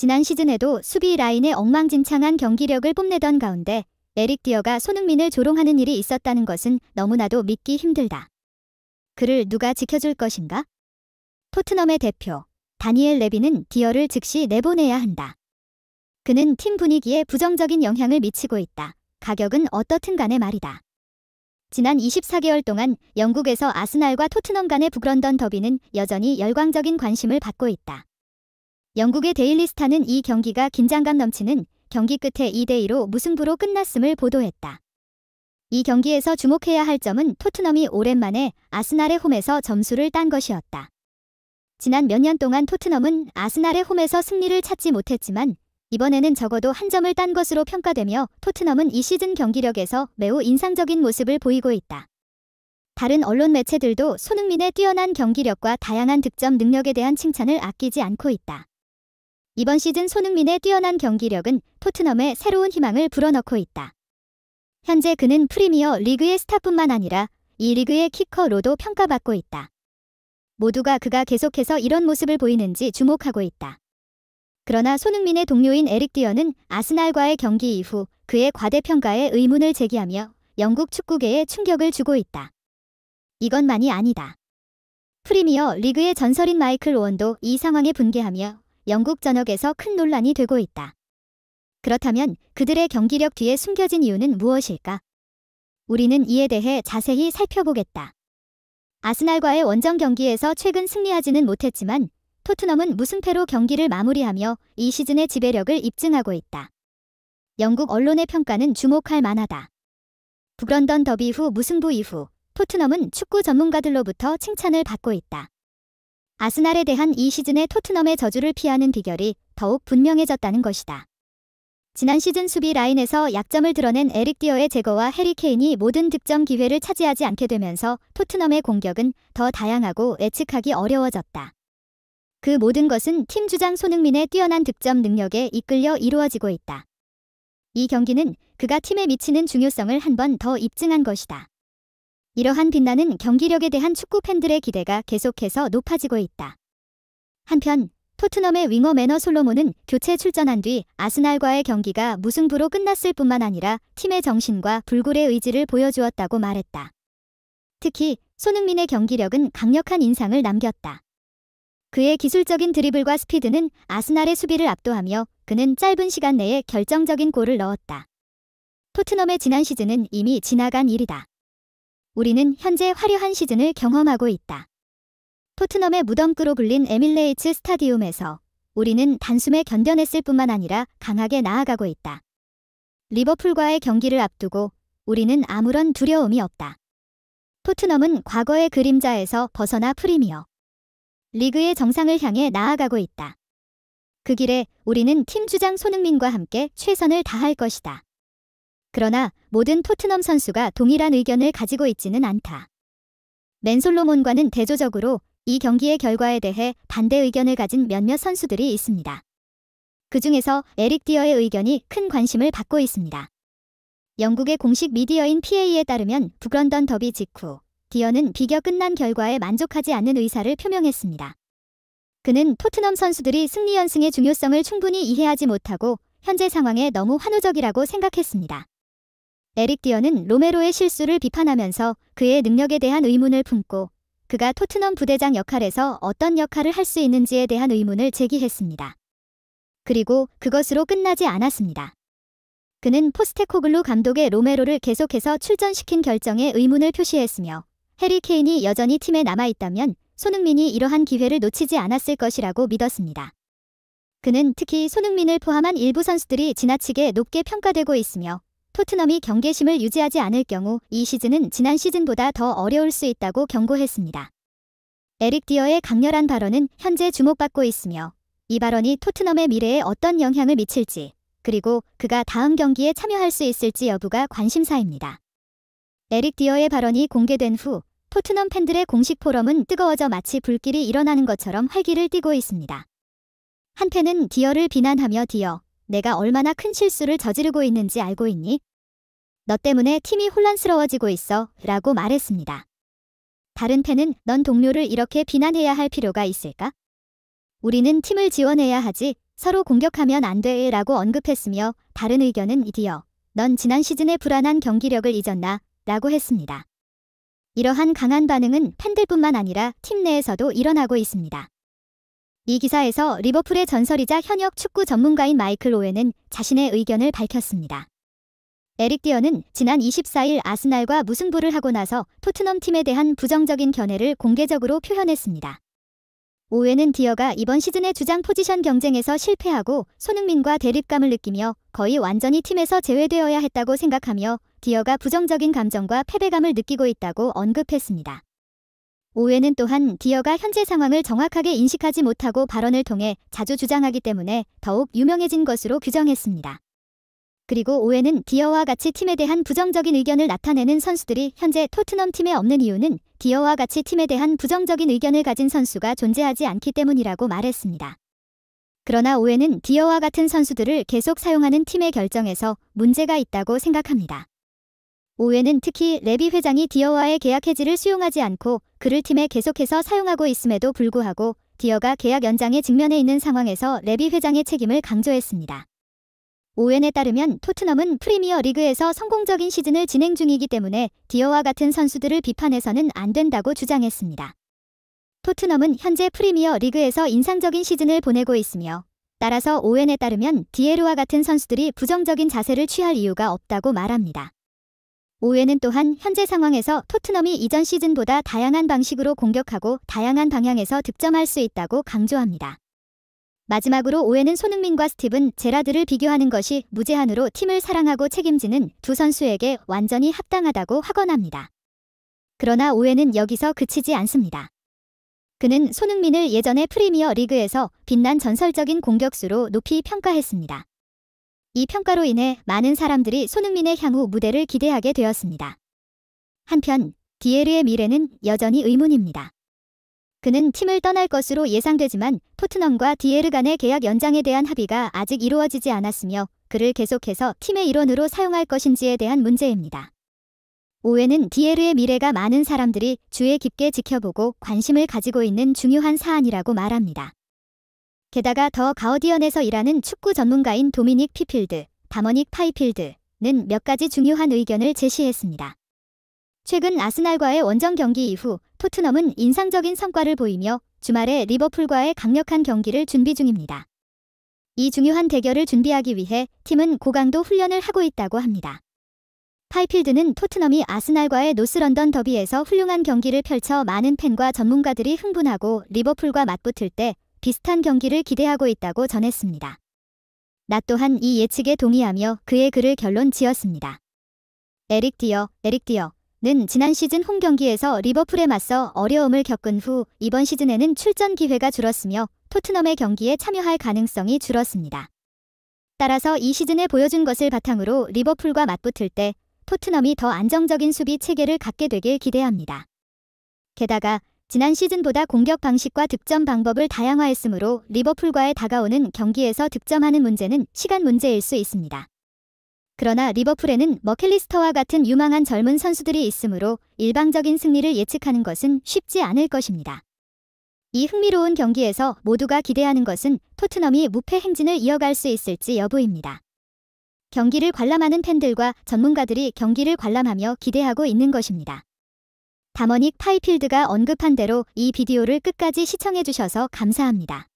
지난 시즌에도 수비 라인의 엉망진창한 경기력을 뽐내던 가운데 에릭 디어가 손흥민을 조롱하는 일이 있었다는 것은 너무나도 믿기 힘들다. 그를 누가 지켜줄 것인가? 토트넘의 대표 다니엘 레비는 디어를 즉시 내보내야 한다. 그는 팀 분위기에 부정적인 영향을 미치고 있다. 가격은 어떻든 간에 말이다. 지난 24개월 동안 영국에서 아스날과 토트넘 간의 북런던 더비는 여전히 열광적인 관심을 받고 있다. 영국의 데일리 스타는 이 경기가 긴장감 넘치는 경기 끝에 2대2로 무승부로 끝났음을 보도했다. 이 경기에서 주목해야 할 점은 토트넘이 오랜만에 아스날의 홈에서 점수를 딴 것이었다. 지난 몇 년 동안 토트넘은 아스날의 홈에서 승리를 찾지 못했지만 이번에는 적어도 한 점을 딴 것으로 평가되며 토트넘은 이 시즌 경기력에서 매우 인상적인 모습을 보이고 있다. 다른 언론 매체들도 손흥민의 뛰어난 경기력과 다양한 득점 능력에 대한 칭찬을 아끼지 않고 있다. 이번 시즌 손흥민의 뛰어난 경기력은 토트넘에 새로운 희망을 불어넣고 있다. 현재 그는 프리미어 리그의 스타뿐만 아니라 이 리그의 키커로도 평가받고 있다. 모두가 그가 계속해서 이런 모습을 보이는지 주목하고 있다. 그러나 손흥민의 동료인 에릭 디어는 아스날과의 경기 이후 그의 과대평가에 의문을 제기하며 영국 축구계에 충격을 주고 있다. 이것만이 아니다. 프리미어 리그의 전설인 마이클 오원도 이 상황에 분개하며 영국 전역에서 큰 논란이 되고 있다. 그렇다면 그들의 경기력 뒤에 숨겨진 이유는 무엇일까? 우리는 이에 대해 자세히 살펴보겠다. 아스날과의 원정 경기에서 최근 승리하지는 못했지만 토트넘은 무승패로 경기를 마무리하며 이 시즌의 지배력을 입증하고 있다. 영국 언론의 평가는 주목할 만하다. 북런던 더비 후 무승부 이후 토트넘은 축구 전문가들로부터 칭찬을 받고 있다. 아스날에 대한 이 시즌의 토트넘의 저주를 피하는 비결이 더욱 분명해졌다는 것이다. 지난 시즌 수비 라인에서 약점을 드러낸 에릭 디어의 제거와 해리 케인이 모든 득점 기회를 차지하지 않게 되면서 토트넘의 공격은 더 다양하고 예측하기 어려워졌다. 그 모든 것은 팀 주장 손흥민의 뛰어난 득점 능력에 이끌려 이루어지고 있다. 이 경기는 그가 팀에 미치는 중요성을 한 번 더 입증한 것이다. 이러한 빛나는 경기력에 대한 축구 팬들의 기대가 계속해서 높아지고 있다. 한편 토트넘의 윙어 매너 솔로몬은 교체 출전한 뒤 아스날과의 경기가 무승부로 끝났을 뿐만 아니라 팀의 정신과 불굴의 의지를 보여주었다고 말했다. 특히 손흥민의 경기력은 강력한 인상을 남겼다. 그의 기술적인 드리블과 스피드는 아스날의 수비를 압도하며 그는 짧은 시간 내에 결정적인 골을 넣었다. 토트넘의 지난 시즌은 이미 지나간 일이다. 우리는 현재 화려한 시즌을 경험하고 있다. 토트넘의 무덤구로 불린 에밀레이츠 스타디움에서 우리는 단숨에 견뎌냈을 뿐만 아니라 강하게 나아가고 있다. 리버풀과의 경기를 앞두고 우리는 아무런 두려움이 없다. 토트넘은 과거의 그림자에서 벗어나 프리미어 리그의 정상을 향해 나아가고 있다. 그 길에 우리는 팀 주장 손흥민과 함께 최선을 다할 것이다. 그러나 모든 토트넘 선수가 동일한 의견을 가지고 있지는 않다. 맨 솔로몬과는 대조적으로 이 경기의 결과에 대해 반대 의견을 가진 몇몇 선수들이 있습니다. 그 중에서 에릭 디어의 의견이 큰 관심을 받고 있습니다. 영국의 공식 미디어인 PA에 따르면 북런던 더비 직후 디어는 비겨 끝난 결과에 만족하지 않는 의사를 표명했습니다. 그는 토트넘 선수들이 승리 연승의 중요성을 충분히 이해하지 못하고 현재 상황에 너무 환호적이라고 생각했습니다. 에릭 디어는 로메로의 실수를 비판하면서 그의 능력에 대한 의문을 품고 그가 토트넘 부대장 역할에서 어떤 역할을 할 수 있는지에 대한 의문을 제기했습니다. 그리고 그것으로 끝나지 않았습니다. 그는 포스테코글루 감독의 로메로를 계속해서 출전시킨 결정에 의문을 표시했으며 해리 케인이 여전히 팀에 남아있다면 손흥민이 이러한 기회를 놓치지 않았을 것이라고 믿었습니다. 그는 특히 손흥민을 포함한 일부 선수들이 지나치게 높게 평가되고 있으며 토트넘이 경계심을 유지하지 않을 경우 이 시즌은 지난 시즌보다 더 어려울 수 있다고 경고했습니다. 에릭 디어의 강렬한 발언은 현재 주목받고 있으며 이 발언이 토트넘의 미래에 어떤 영향을 미칠지 그리고 그가 다음 경기에 참여할 수 있을지 여부가 관심사입니다. 에릭 디어의 발언이 공개된 후 토트넘 팬들의 공식 포럼은 뜨거워져 마치 불길이 일어나는 것처럼 활기를 띠고 있습니다. 한 팬은 디어를 비난하며 디어, 내가 얼마나 큰 실수를 저지르고 있는지 알고 있니? 너 때문에 팀이 혼란스러워지고 있어 라고 말했습니다. 다른 팬은 넌 동료를 이렇게 비난해야 할 필요가 있을까? 우리는 팀을 지원해야 하지 서로 공격하면 안 돼 라고 언급했으며 다른 의견은 디어, 넌 지난 시즌의 불안한 경기력을 잊었나? 라고 했습니다. 이러한 강한 반응은 팬들뿐만 아니라 팀 내에서도 일어나고 있습니다. 이 기사에서 리버풀의 전설이자 현역 축구 전문가인 마이클 오웬은 자신의 의견을 밝혔습니다. 에릭 디어는 지난 24일 아스날과 무승부를 하고 나서 토트넘 팀에 대한 부정적인 견해를 공개적으로 표현했습니다. 오웬은 디어가 이번 시즌의 주장 포지션 경쟁에서 실패하고 손흥민과 대립감을 느끼며 거의 완전히 팀에서 제외되어야 했다고 생각하며 디어가 부정적인 감정과 패배감을 느끼고 있다고 언급했습니다. 오웬은 또한 디어가 현재 상황을 정확하게 인식하지 못하고 발언을 통해 자주 주장하기 때문에 더욱 유명해진 것으로 규정했습니다. 그리고 오웬은 디어와 같이 팀에 대한 부정적인 의견을 나타내는 선수들이 현재 토트넘 팀에 없는 이유는 디어와 같이 팀에 대한 부정적인 의견을 가진 선수가 존재하지 않기 때문이라고 말했습니다. 그러나 오웬은 디어와 같은 선수들을 계속 사용하는 팀의 결정에서 문제가 있다고 생각합니다. 오웬은 특히 레비 회장이 디어와의 계약 해지를 수용하지 않고 그를 팀에 계속해서 사용하고 있음에도 불구하고 디어가 계약 연장에 직면해 있는 상황에서 레비 회장의 책임을 강조했습니다. 오웬에 따르면 토트넘은 프리미어 리그에서 성공적인 시즌을 진행 중이기 때문에 디어와 같은 선수들을 비판해서는 안 된다고 주장했습니다. 토트넘은 현재 프리미어 리그에서 인상적인 시즌을 보내고 있으며 따라서 오웬에 따르면 디에르와 같은 선수들이 부정적인 자세를 취할 이유가 없다고 말합니다. 오웬은 또한 현재 상황에서 토트넘이 이전 시즌보다 다양한 방식으로 공격하고 다양한 방향에서 득점할 수 있다고 강조합니다. 마지막으로 오웬은 손흥민과 스티븐 제라드를 비교하는 것이 무제한으로 팀을 사랑하고 책임지는 두 선수에게 완전히 합당하다고 확언합니다. 그러나 오웬은 여기서 그치지 않습니다. 그는 손흥민을 예전의 프리미어 리그에서 빛난 전설적인 공격수로 높이 평가했습니다. 이 평가로 인해 많은 사람들이 손흥민의 향후 무대를 기대하게 되었습니다. 한편 디에르의 미래는 여전히 의문입니다. 그는 팀을 떠날 것으로 예상되지만 토트넘과 디에르 간의 계약 연장에 대한 합의가 아직 이루어지지 않았으며 그를 계속해서 팀의 일원으로 사용할 것인지에 대한 문제입니다. 오웬은 디에르의 미래가 많은 사람들이 주의 깊게 지켜보고 관심을 가지고 있는 중요한 사안이라고 말합니다. 게다가 더 가우디언에서 일하는 축구 전문가인 도미닉 피필드, 다머닉 파이필드는 몇 가지 중요한 의견을 제시했습니다. 최근 아스날과의 원정 경기 이후 토트넘은 인상적인 성과를 보이며 주말에 리버풀과의 강력한 경기를 준비 중입니다. 이 중요한 대결을 준비하기 위해 팀은 고강도 훈련을 하고 있다고 합니다. 파이필드는 토트넘이 아스날과의 노스런던 더비에서 훌륭한 경기를 펼쳐 많은 팬과 전문가들이 흥분하고 리버풀과 맞붙을 때 비슷한 경기를 기대하고 있다고 전했습니다. 나 또한 이 예측에 동의하며 그의 글을 결론 지었습니다. 에릭 디어는 지난 시즌 홈 경기에서 리버풀에 맞서 어려움을 겪은 후 이번 시즌에는 출전 기회가 줄었으며 토트넘의 경기에 참여할 가능성이 줄었습니다. 따라서 이 시즌에 보여준 것을 바탕으로 리버풀과 맞붙을 때 토트넘이 더 안정적인 수비 체계를 갖게 되길 기대합니다. 게다가 지난 시즌보다 공격 방식과 득점 방법을 다양화했으므로 리버풀과의 다가오는 경기에서 득점하는 문제는 시간 문제일 수 있습니다. 그러나 리버풀에는 머켈리스터와 같은 유망한 젊은 선수들이 있으므로 일방적인 승리를 예측하는 것은 쉽지 않을 것입니다. 이 흥미로운 경기에서 모두가 기대하는 것은 토트넘이 무패 행진을 이어갈 수 있을지 여부입니다. 경기를 관람하는 팬들과 전문가들이 경기를 관람하며 기대하고 있는 것입니다. 다머닉 파이필드가 언급한 대로 이 비디오를 끝까지 시청해주셔서 감사합니다.